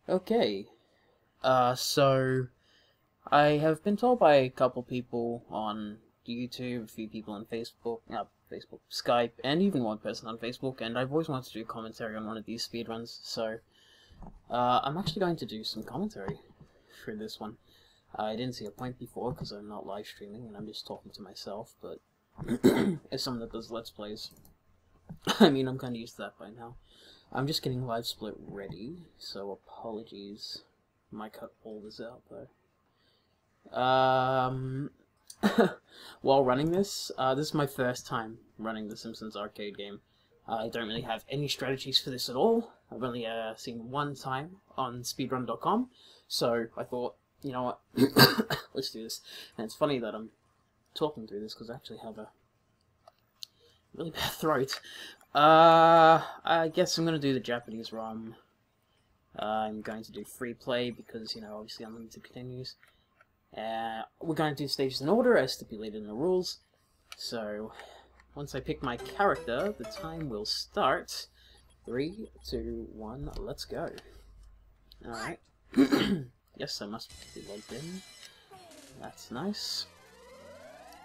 Okay, so I have been told by a couple people on YouTube, a few people on Facebook, Skype, and even one person on Facebook, and I've always wanted to do a commentary on one of these speedruns, so I'm actually going to do some commentary for this one. I didn't see a point before because I'm not live streaming and I'm just talking to myself, but as someone that does Let's Plays, I mean, I'm kind of used to that by now. I'm just getting Live Split ready, so apologies. Might cut all this out, though. While running this, this is my first time running the Simpsons arcade game. I don't really have any strategies for this at all. I've only seen one time on speedrun.com, so I thought, you know what, let's do this. And it's funny that I'm talking through this, because I actually have a really bad throat. I guess I'm going to do the Japanese ROM. I'm going to do free play because, you know, obviously unlimited continues. We're going to do stages in order as stipulated in the rules. So, once I pick my character, the time will start. 3, 2, 1, let's go. Alright. Yes, I must be logged in. That's nice.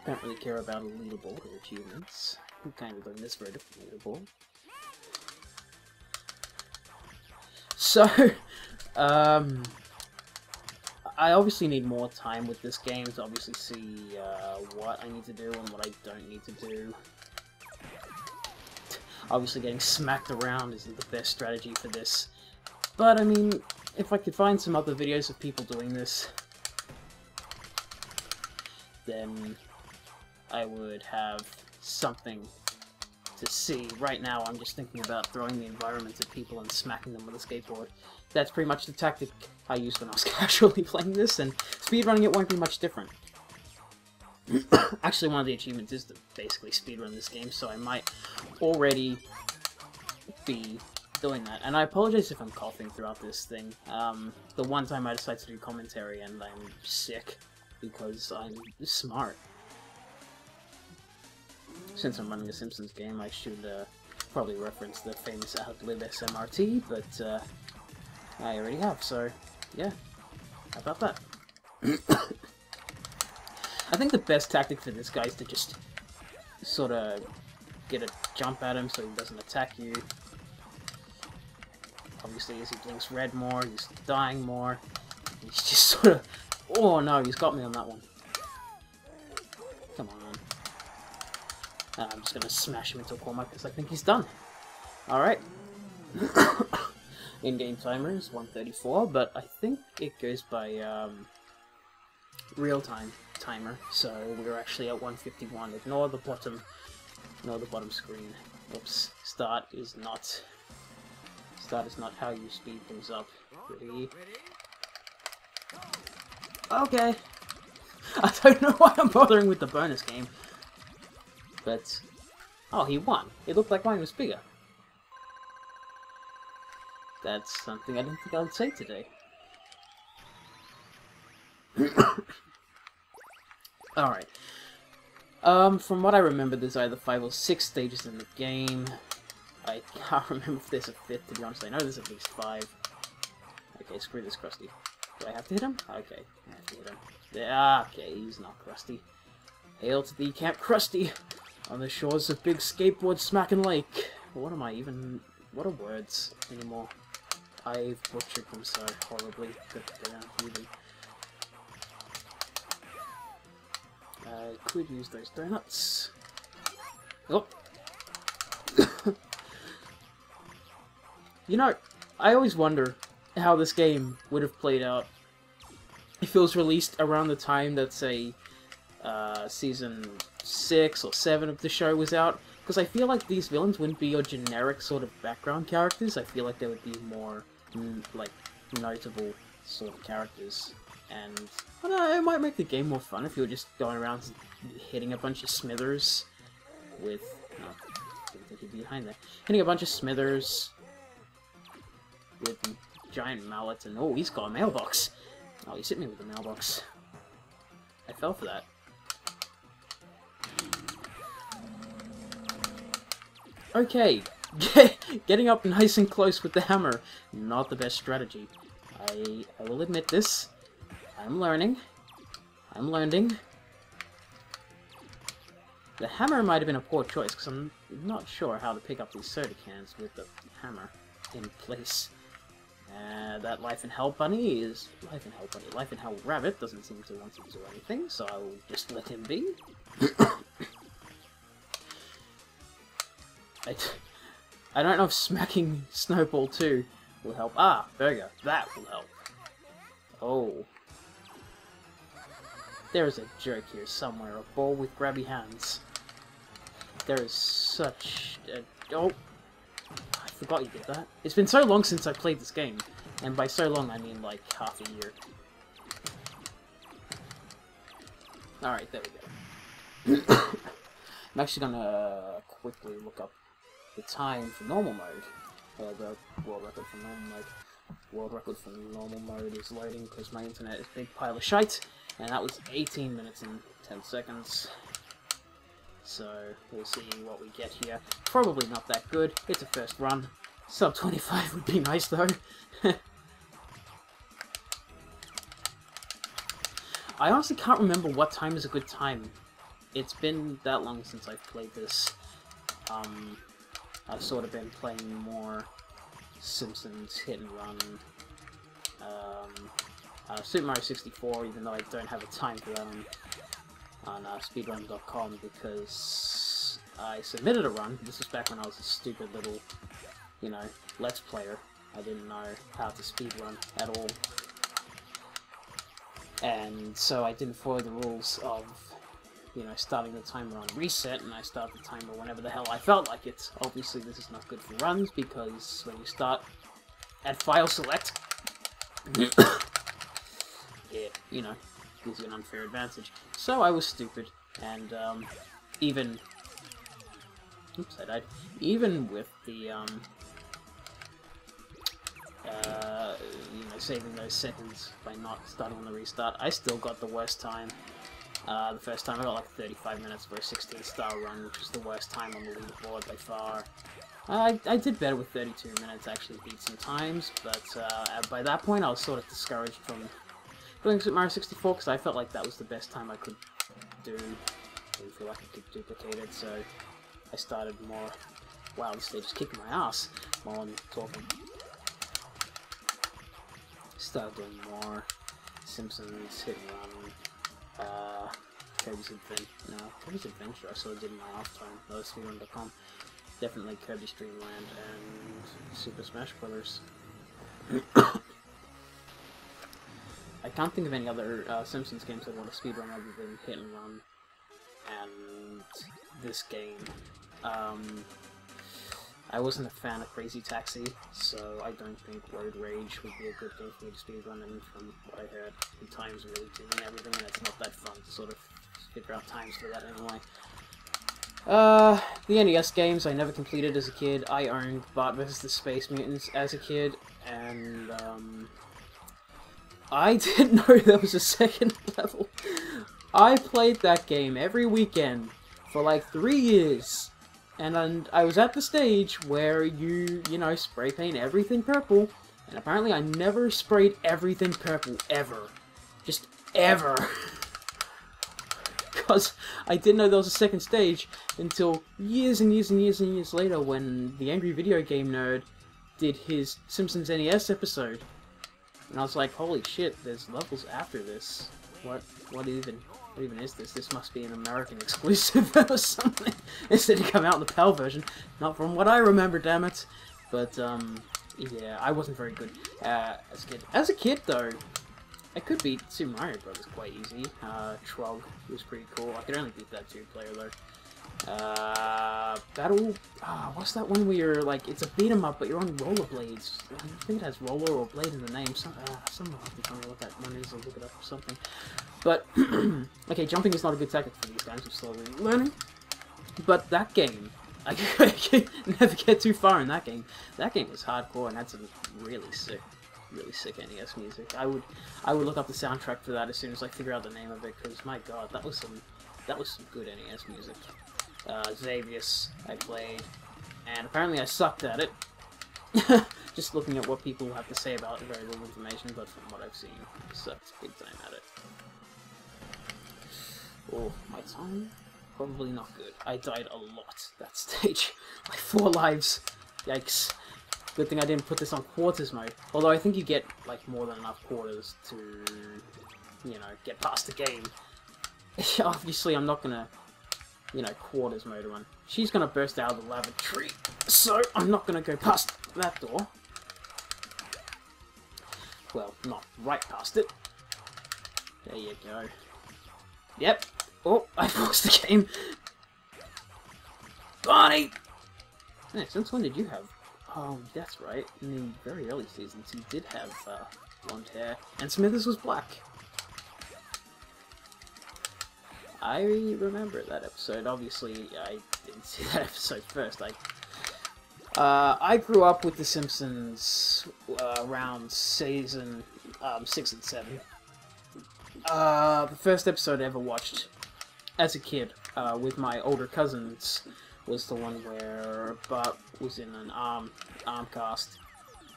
Don't really care about a leaderboard or achievements. I'm kind of doing this for a different leaderboard. So, I obviously need more time with this game to obviously see what I need to do and what I don't need to do. Obviously getting smacked around isn't the best strategy for this. But, I mean, if I could find some other videos of people doing this, then I would have something to see. Right now, I'm just thinking about throwing the environment at people and smacking them with a skateboard. That's pretty much the tactic I used when I was casually playing this, and speedrunning it won't be much different. Actually, one of the achievements is to basically speedrun this game, so I might already be doing that. And I apologize if I'm coughing throughout this thing. The one time I decided to do commentary and I'm sick because I'm smart. Since I'm running a Simpsons game, I should probably reference the famous Outlib SMRT, but I already have, so yeah, how about that? I think the best tactic for this guy is to just sort of get a jump at him so he doesn't attack you. Obviously, as he blinks red more, he's dying more. He's just sort of... Oh no, he's got me on that one. Come on. I'm just gonna smash him into a corner because I think he's done. Alright. In-game timer is 1:34, but I think it goes by real-time timer, so we're actually at 1:51. Ignore the bottom screen. Oops. Start is not how you speed things up. Ready? Okay. I don't know why I'm bothering with the bonus game. But, oh, he won. It looked like mine was bigger. That's something I didn't think I would say today. Alright. From what I remember, there's either 5 or 6 stages in the game. I can't remember if there's a 5th, to be honest. I know there's at least 5. Okay, screw this Krusty. Do I have to hit him? Okay, I have to hit him. Yeah, okay, he's not Krusty. Hail to the Camp Krusty! On the shores of Big Skateboard Smackin' Lake. What am I even... What are words anymore? I've butchered them so horribly that they aren't really... I could use those donuts. Oh! You know, I always wonder how this game would have played out if it was released around the time that, say, Season 6 or 7 of the show was out, because I feel like these villains wouldn't be your generic sort of background characters. I feel like they would be more, like, notable sort of characters, and I don't know, it might make the game more fun if you were just going around hitting a bunch of smithers with... No, I didn't think he'd be behind there. Hitting a bunch of smithers with giant mallets, and oh, he's got a mailbox! Oh, he's hit me with a mailbox. I fell for that. Okay, getting up nice and close with the hammer, not the best strategy. I will admit this. I'm learning. I'm learning. The hammer might have been a poor choice, because I'm not sure how to pick up these soda cans with the hammer in place. That Life in Hell Bunny is... Life in Hell Bunny. Life in Hell Rabbit doesn't seem to want to do anything, so I'll just let him be. I don't know if smacking Snowball 2 will help. Ah, Burger. That will help. Oh. There is a joke here somewhere. A ball with grabby hands. There is such a... Oh! I forgot you did that. It's been so long since I played this game. And by so long, I mean like half a year. Alright, there we go. I'm actually gonna quickly look up the time for normal mode. The world record for normal mode. World record for normal mode is loading because my internet is a big pile of shite. And that was 18 minutes and 10 seconds. So, we'll see what we get here. Probably not that good. It's a first run. Sub 25 would be nice though. I honestly can't remember what time is a good time. It's been that long since I've played this. I've sort of been playing more Simpsons hit and run. Super Mario 64, even though I don't have a time for that on speedrun.com because I submitted a run. This was back when I was a stupid little, you know, Let's Player. I didn't know how to speedrun at all. And so I didn't follow the rules of, you know, starting the timer on reset, and I start the timer whenever the hell I felt like it. Obviously this is not good for runs, because when you start at file select, it, you know, gives you an unfair advantage. So I was stupid, and even... Oops, I died. Even with the, you know, saving those seconds by not starting on the restart, I still got the worst time. The first time I got like 35 minutes for a 16-star run, which was the worst time on the leaderboard by far. I did better with 32 minutes, actually beat some times, but by that point I was sort of discouraged from doing Super Mario 64 because I felt like that was the best time I could do. I didn't feel like I could duplicate it, so I started more... Wow, this stage is kicking my ass while I'm talking. Started doing more Simpsons hit and run. Kirby's Adventure I sort of did in my off time. That was speedrun.com. Definitely Kirby's Dream Land and Super Smash Brothers. I can't think of any other Simpsons games I want to speedrun other than Hit and Run and this game. I wasn't a fan of Crazy Taxi, so I don't think Road Rage would be a good game for me to speedrun, and from what I heard, the times are really doing everything, and it's not that fun to sort of figure out times for that anyway. The NES games I never completed as a kid. I owned Bart vs. the Space Mutants as a kid, and I didn't know there was a second level. I played that game every weekend for like 3 years. And I was at the stage where you know, spray paint everything purple, and apparently I never sprayed everything purple, ever. Just ever. Because I didn't know there was a second stage until years and years and years and years later when the Angry Video Game Nerd did his Simpsons NES episode. And I was like, holy shit, there's levels after this. What even is this? This must be an American exclusive or something. This didn't come out in the PAL version. Not from what I remember, damn it. But, yeah, I wasn't very good as a kid. As a kid, though, I could beat Super Mario Brothers quite easy. Trog was pretty cool. I could only beat that 2-player, though. What's that one where you're, like, it's a beat-em-up, but you're on rollerblades. I think it has roller or blade in the name. Someone will have to tell me what that one is, I'll look it up or something. But, okay, jumping is not a good tactic for these guys, I'm slowly learning. But that game, I could never get too far in that game. That game was hardcore and had some really sick NES music. I would look up the soundtrack for that as soon as I figure out the name of it, because my god, that was some good NES music. Xavius I played, and apparently I sucked at it. Just looking at what people have to say about it, very little information, but from what I've seen, it sucks big time at it. Oh, my time? Probably not good. I died a lot that stage. Like 4 lives. Yikes. Good thing I didn't put this on quarters mode. Although I think you get like more than enough quarters to, you know, get past the game. Obviously I'm not gonna, you know, quarters mode run. She's gonna burst out of the lava tree, so I'm not gonna go past that door. Well, not right past it. There you go. Yep. Oh, I paused the game. Barney! Yeah, since when did you have... Oh, that's right. In the very early seasons, he did have blonde hair. And Smithers was black. I remember that episode. Obviously, I didn't see that episode first. I grew up with The Simpsons around season 6 and 7. The first episode I ever watched as a kid with my older cousins was the one where Bart was in an arm cast,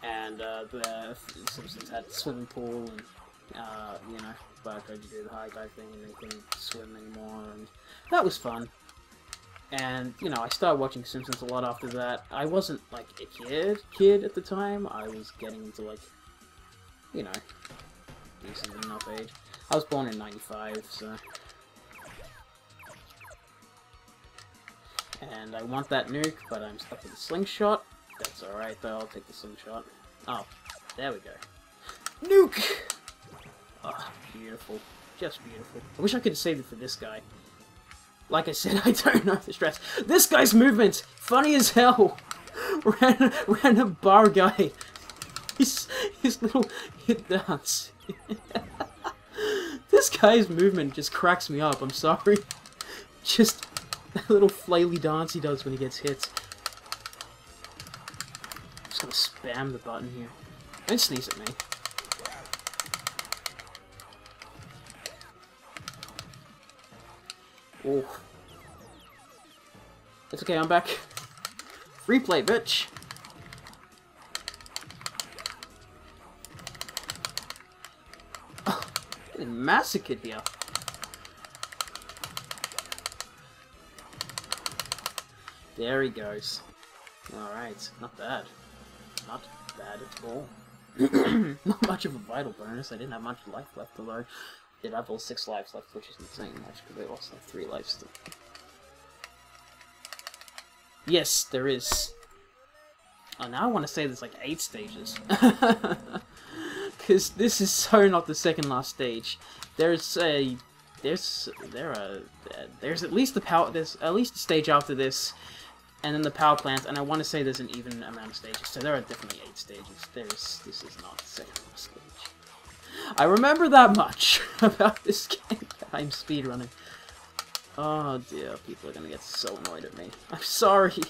and the Simpsons had a swimming pool, and you know, Bart tried to do the high dive thing and they couldn't swim anymore, and that was fun. And you know, I started watching Simpsons a lot after that. I wasn't like a kid at the time. I was getting into like, you know, decent enough age. I was born in '95, so. And I want that nuke, but I'm stuck with a slingshot. That's alright though, I'll take the slingshot. Oh, there we go. Nuke! Oh, beautiful. Just beautiful. I wish I could have saved it for this guy. Like I said, I don't know the stress. This guy's movement! Funny as hell! Random bar guy. His little hit dance. This guy's movement just cracks me up, I'm sorry. Just that little flaily dance he does when he gets hit. I'm just gonna spam the button here. Don't sneeze at me. Oh. It's okay, I'm back. Free play, bitch! Oh, getting massacred here. There he goes. Alright, not bad. Not bad at all. Not much of a vital bonus. I didn't have much life left, although I did have all 6 lives left, which isn't saying much because I lost like 3 lives still. Yes, there is. Oh, now I want to say there's like 8 stages. Because this is so not the second last stage. There's at least a stage after this, and then the power plant, and I want to say there's an even amount of stages, so there are definitely 8 stages. This is not the second last stage. I remember that much about this game. I'm speedrunning. Oh dear, people are gonna get so annoyed at me. I'm sorry.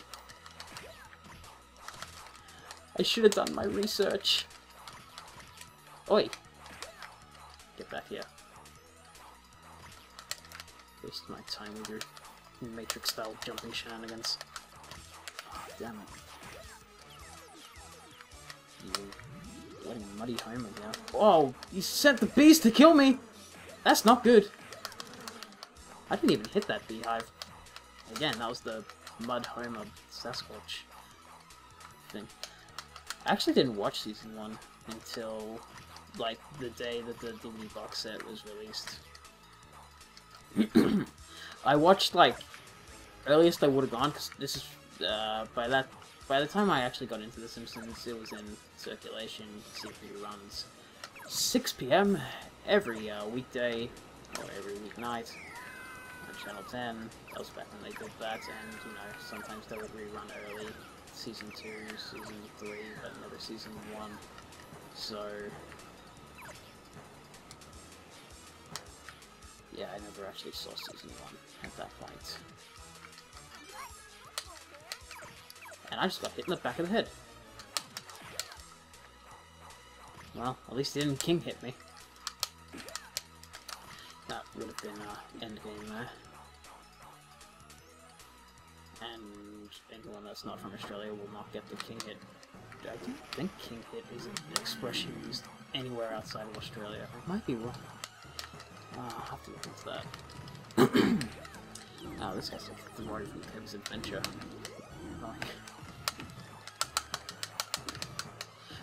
I should have done my research. Oi! Get back here. Waste my time with your Matrix-style jumping shenanigans. Oh, damn it. You bloody muddy homer now. Oh, you sent the beast to kill me! That's not good. I didn't even hit that beehive. Again, that was the mud homer Sasquatch thing. I actually didn't watch season 1 until like the day that the DVD box set was released. I watched like earliest I would have gone because this is by the time I actually got into The Simpsons, it was in circulation. See reruns 6 PM every weekday or every weeknight on Channel 10. That was back when they did that, and you know sometimes they would rerun early, season 2, season 3, but never season 1. So. Yeah, I never actually saw season 1 at that point. And I just got hit in the back of the head. Well, at least it didn't king hit me. That would have been endgame there. And anyone that's not from Australia will not get the king hit. don't think King Hit is an expression used anywhere outside of Australia. I might be wrong. I'll have to look into that. Oh, this guy's like throwing from Tim's Adventure. Like...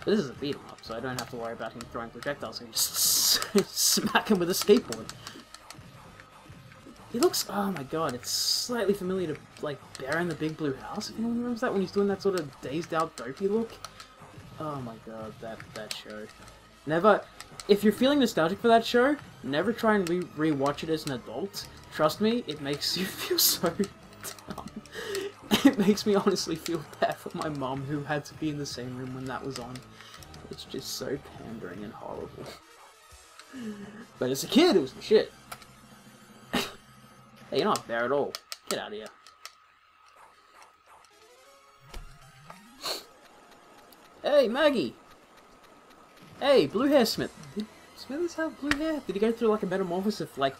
But this is a beat 'em up, so I don't have to worry about him throwing projectiles. I can just smack him with a skateboard. He looks, oh my god, it's slightly familiar to, like, Bear in the Big Blue House, if anyone remembers that, when he's doing that sort of dazed-out, dopey look. Oh my god, that show. Never, if you're feeling nostalgic for that show, never try and re-watch it as an adult. Trust me, it makes you feel so dumb. It makes me honestly feel bad for my mom, who had to be in the same room when that was on. It's just so pandering and horrible. But as a kid, it was the shit. Hey, you're not Bear at all. Get out of here. Hey, Maggie! Hey, Blue Hair Smith. Did Smithers have blue hair? Did he go through like a metamorphosis of like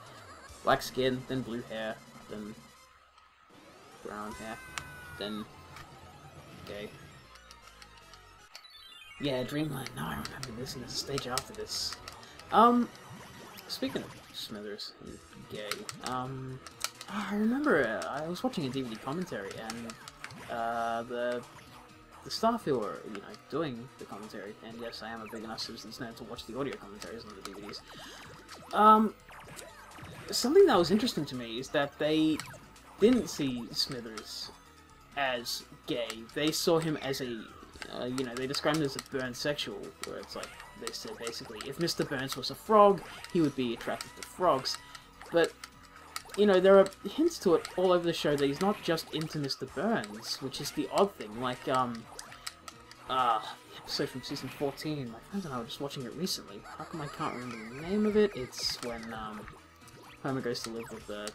black skin, then blue hair, then brown hair, then gay? Yeah, Dreamland. No, I remember this, and there's a stage after this. Speaking of Smithers and gay, I remember I was watching a DVD commentary, and the staff who were, you know, doing the commentary, and yes, I am a big enough Simpsons nerd to watch the audio commentaries on the DVDs. Something that was interesting to me is that they didn't see Smithers as gay. They saw him as a, you know, they described him as a Burnsexual, where it's like, they said basically, if Mr. Burns was a frog, he would be attracted to frogs. But, you know, there are hints to it all over the show that he's not just into Mr. Burns, which is the odd thing. Like, the episode from season 14, my friends and I were just watching it recently. How come I can't remember the name of it? It's when, Homer goes to live with the,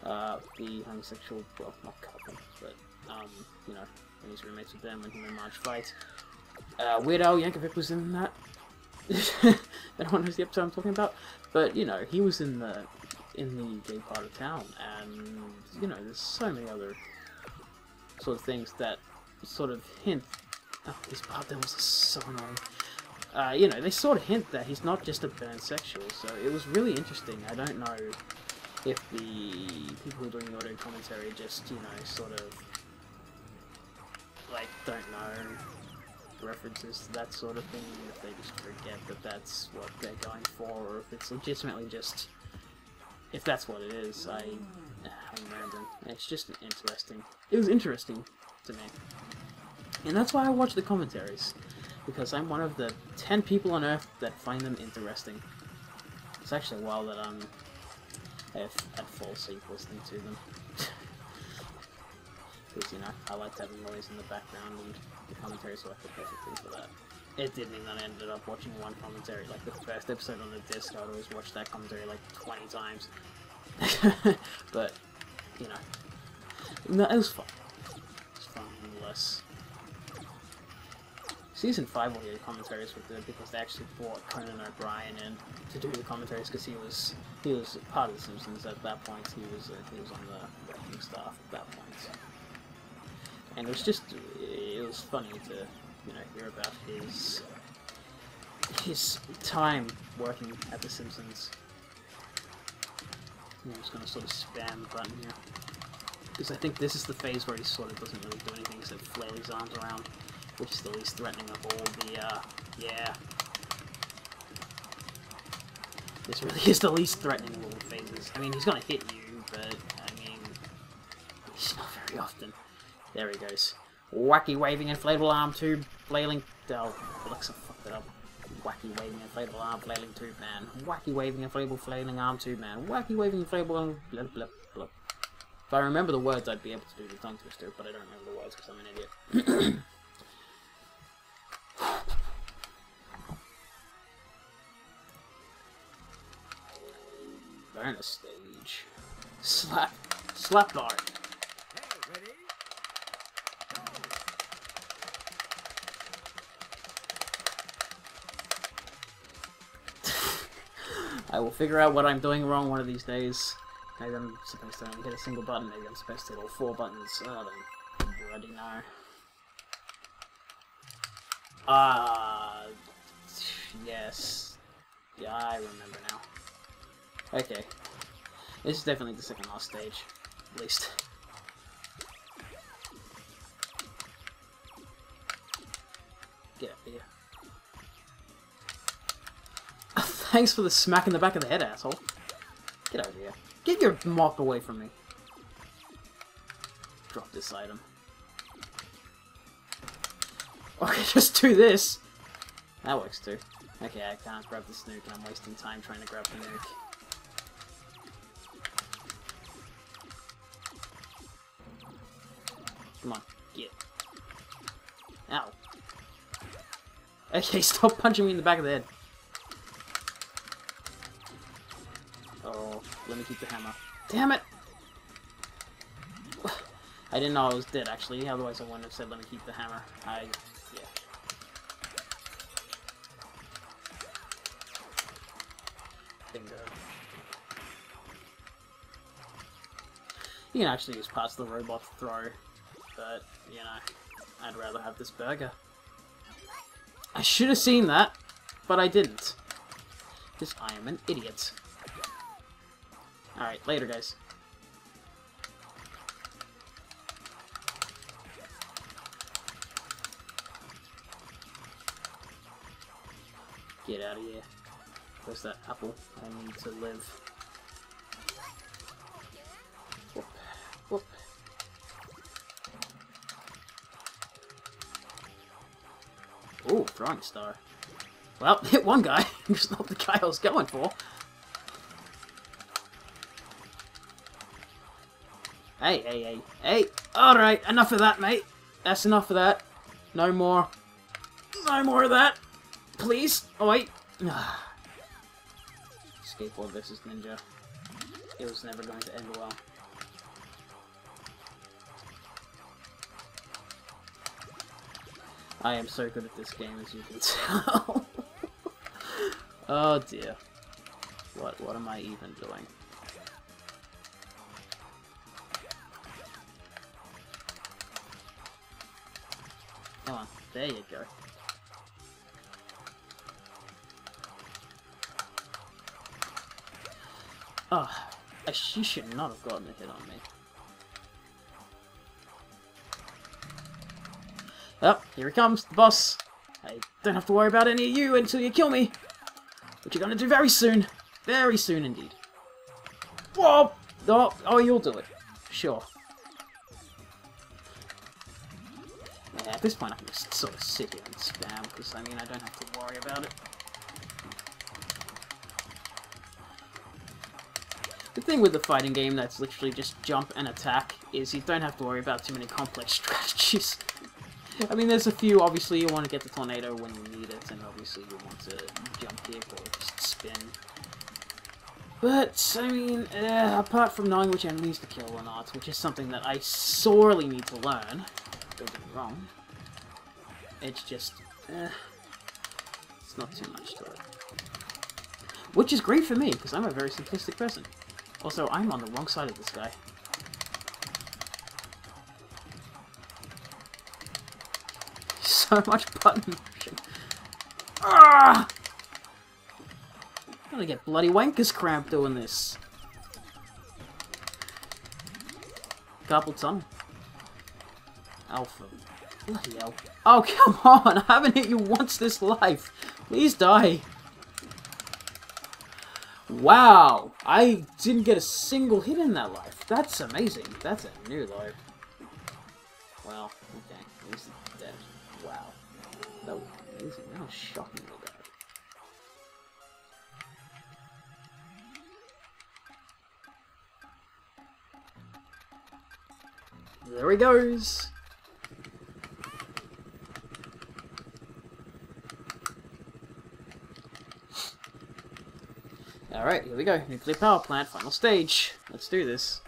the homosexual, well, not couple, but, you know, when he's roommates with them, when him and Marge fight. Weird Al Yankovic was in that. Anyone knows the episode I'm talking about? But, you know, he was in the gay part of town, and, you know, there's so many other sort of things that sort of hint... Oh, these bartenders are so annoying. You know, they sort of hint that he's not just a Burnsexual, so it was really interesting. I don't know if the people who are doing the audio commentary just, you know, sort of, like, don't know references to that sort of thing, if they just forget that that's what they're going for, or if it's legitimately just, if that's what it is. I'm random. It's just interesting. It was interesting to me. And that's why I watch the commentaries, because I'm one of the 10 people on Earth that find them interesting. It's actually a while that I've had fall asleep listening to them. Because, you know, I like to have noise in the background, and the commentaries were the perfect thing for that. It didn't mean that I ended up watching one commentary. Like, the first episode on the disc, I'd always watch that commentary like 20 times. But, you know, no, it was fun. It was fun, nonetheless. Season 5 audio commentaries were good because they actually brought Conan O'Brien in to do the commentaries, because he was part of the Simpsons at that point. He was on the writing staff at that point. And it was just, it was funny to, you know, hear about his time working at The Simpsons. I'm just going to sort of spam the button here, because I think this is the phase where he sort of doesn't really do anything except flail his arms around, which is the least threatening of all the, yeah. This really is the least threatening of all the phases. I mean, he's going to hit you, but, I mean, he's not very often. There he goes. Wacky waving inflatable arm tube flailing. Oh, Alexa fucked it up. Wacky waving inflatable arm flailing tube man. Wacky waving inflatable flailing arm tube man. Wacky waving inflatable blah blah blah. If I remember the words, I'd be able to do the tongue twister, but I don't remember the words because I'm an idiot. Bonus stage. Slap bar. I will figure out what I'm doing wrong one of these days. Maybe I'm supposed to only hit a single button, maybe I'm supposed to hit all 4 buttons. Oh, I don't bloody know. Yes. Yeah, I remember now. Okay. This is definitely the second last stage. At least. Get up here. Thanks for the smack in the back of the head, asshole. Get over here. Get your mop away from me. Drop this item. Okay, just do this. That works too. Okay, I can't grab the nuke and I'm wasting time trying to grab the nuke. Come on, get. Ow. Okay, stop punching me in the back of the head. Oh, let me keep the hammer. Damn it! I didn't know I was dead, actually. Otherwise I wouldn't have said let me keep the hammer. Yeah. Bingo. You can actually use parts of the robot to throw, but, you know, I'd rather have this burger. I should have seen that, but I didn't. Because I am an idiot. Alright, later, guys. Get out of here. Where's that apple? I need to live. Whoop. Whoop. Ooh, throwing star. Well, hit one guy. Just not the guy I was going for. Hey, hey, hey, hey. Alright, enough of that, mate. That's enough of that. No more. No more of that. Please. Oh, wait. Skateboard versus ninja. It was never going to end well. I am so good at this game, as you can tell. Oh dear. What am I even doing? Come on, there you go. Oh, she should not have gotten a hit on me. Oh, here he comes, the boss. I don't have to worry about any of you until you kill me. Which you're gonna do very soon. Very soon indeed. Whoa! Oh, you'll do it. Sure. Yeah, at this point I can just sort of sit here and spam, because, I mean, I don't have to worry about it. The thing with the fighting game that's literally just jump and attack is you don't have to worry about too many complex strategies. I mean, there's a few. Obviously, you want to get the tornado when you need it, and obviously you want to jump kick or just spin. But, I mean, apart from knowing which enemies to kill or not, which is something that I sorely need to learn, don't get me wrong, it's just, it's not too much to it. Which is great for me, because I'm a very simplistic person. Also, I'm on the wrong side of this guy. So much button motion. Ah! I'm gonna get bloody wanker's cramp doing this. Carpal tunnel. Alpha. Bloody hell. Oh, come on! I haven't hit you once this life. Please die. Wow! I didn't get a single hit in that life. That's amazing. That's a new though. Well, okay. At least it's dead. Wow. That was amazing. That was shockingly bad. There he goes! Alright, here we go. Nuclear power plant, final stage. Let's do this.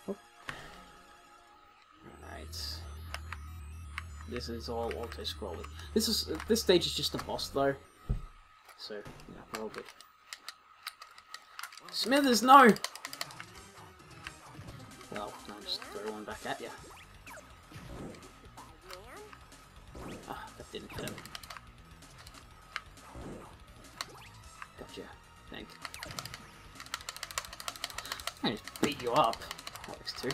Oh. Alright. This is all auto-scrolling. This stage is just a boss though. So, yeah, we're all good. Smithers, no! Well, I'll just throw one back at you. Ah, that didn't hit him. Gotcha. Think. I just beat you up. That works too.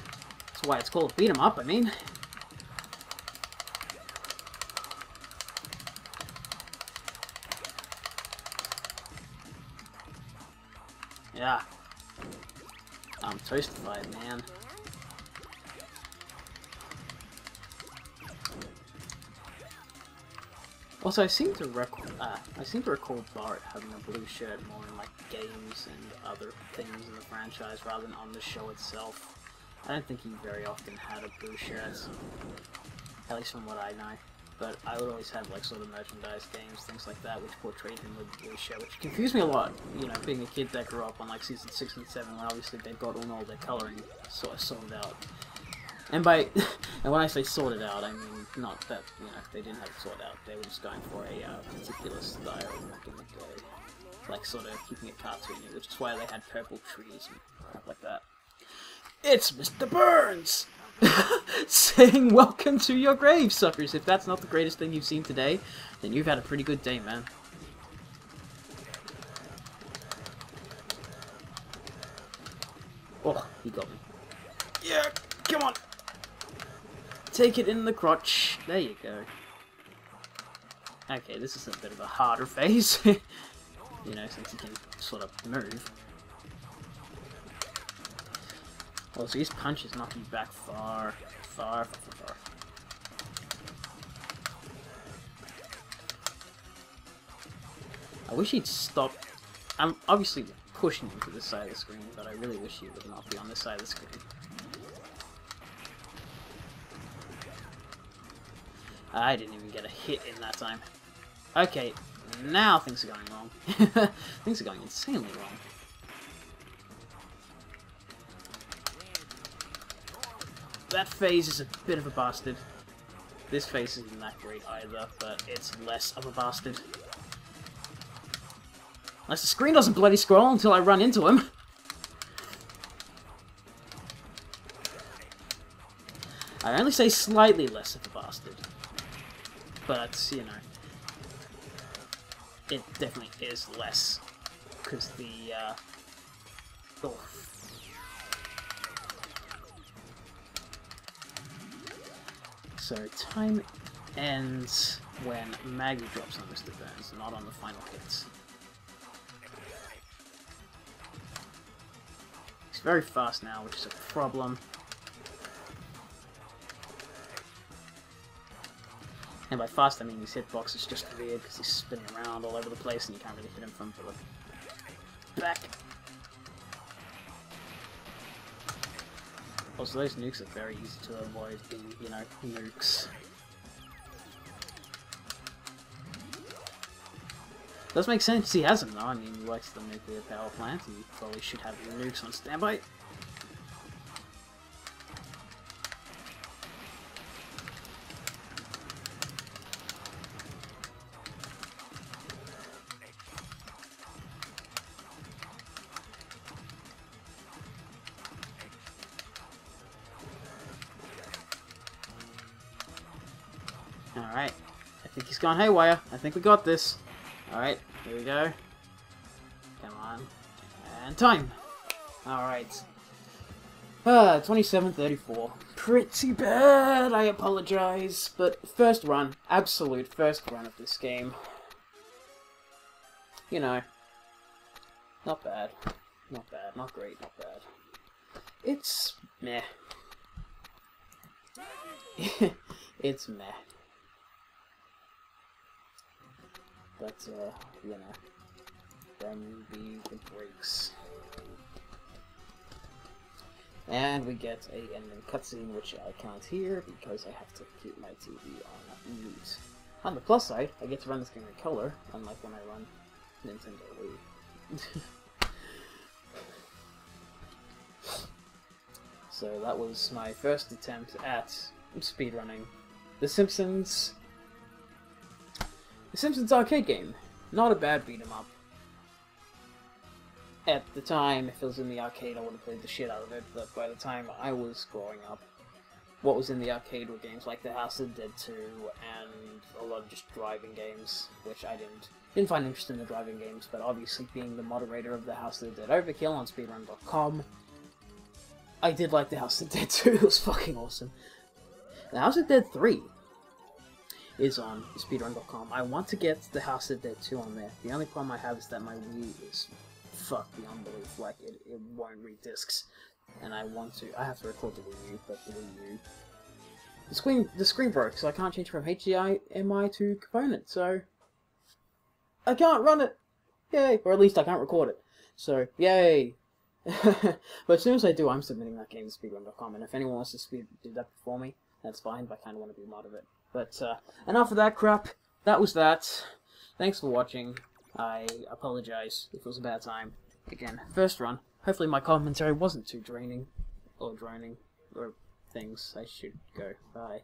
That's why it's called beat 'em up, I mean. Yeah. I'm toastified, man. Also, I seem to recall Bart having a blue shirt more in like games and other things in the franchise rather than on the show itself. I don't think he very often had a blue shirt, at least from what I know. But I would always have like sort of merchandise games, things like that, which portrayed him with a blue shirt, which confused me a lot. You know, being a kid that grew up on like season 6 and 7, when obviously they've got all their coloring sort of sorted out. And when I say sorted out, I mean not that, you know, they didn't have it sorted out. They were just going for a particular style back in the day, like sort of keeping it cartoony, which is why they had purple trees and crap like that. It's Mr. Burns saying, "Welcome to your grave, suckers." If that's not the greatest thing you've seen today, then you've had a pretty good day, man. Oh, he got me. Yeah, come on. Take it in the crotch. There you go. Okay, this is a bit of a harder phase. You know, since he can sort of move. Oh, so his punches knock you back far. I wish he'd stop. I'm obviously pushing him to this side of the screen, but I really wish he would not be on this side of the screen. I didn't even get a hit in that time. Okay, now things are going wrong. Things are going insanely wrong. That phase is a bit of a bastard. This phase isn't that great either, but it's less of a bastard. Unless the screen doesn't bloody scroll until I run into him. I only say slightly less of a bastard. But, you know, it definitely is less. Because the, oh. So, time ends when Maggie drops on Mr. Burns, not on the final hits. He's very fast now, which is a problem. And by fast, I mean his hitbox is just weird because he's spinning around all over the place and you can't really hit him from the back. Also, those nukes are very easy to avoid being, you know, nukes. Does make sense he has them though. I mean, he works at the nuclear power plant and he probably should have nukes on standby. Alright, I think he's gone haywire. I think we got this. Alright, here we go. Come on. And time! Alright. 27:34. Pretty bad, I apologize. But first run, absolute first run of this game. You know, not bad. Not bad, not great, not bad. It's meh. It's meh. But, you know, then be the breaks. And we get a ending cutscene, which I can't hear because I have to keep my TV on mute. On the plus side, I get to run this game in color, unlike when I run Nintendo Wii. So that was my first attempt at speedrunning The Simpsons. The Simpsons arcade game. Not a bad beat 'em up. At the time, if it was in the arcade, I would have played the shit out of it, but by the time I was growing up, what was in the arcade were games like The House of the Dead 2 and a lot of just driving games, which I didn't find interesting in the driving games, but obviously being the moderator of The House of the Dead Overkill on speedrun.com, I did like The House of the Dead 2, it was fucking awesome. The House of the Dead 3 is on speedrun.com. I want to get The House of the Dead 2 on there. The only problem I have is that my Wii is fucked beyond belief, like it won't read discs. And I have to record the Wii U, but the Wii U... The screen broke, so I can't change from HDMI to component, so... I can't run it! Yay! Or at least I can't record it. So, yay! But as soon as I do, I'm submitting that game to speedrun.com, and if anyone wants to do that before me, that's fine, but I kind of want to be a mod of it. But, enough of that crap. That was that. Thanks for watching. I apologize if it was a bad time. Again, first run. Hopefully my commentary wasn't too draining, or droning, or things. I should go. Bye.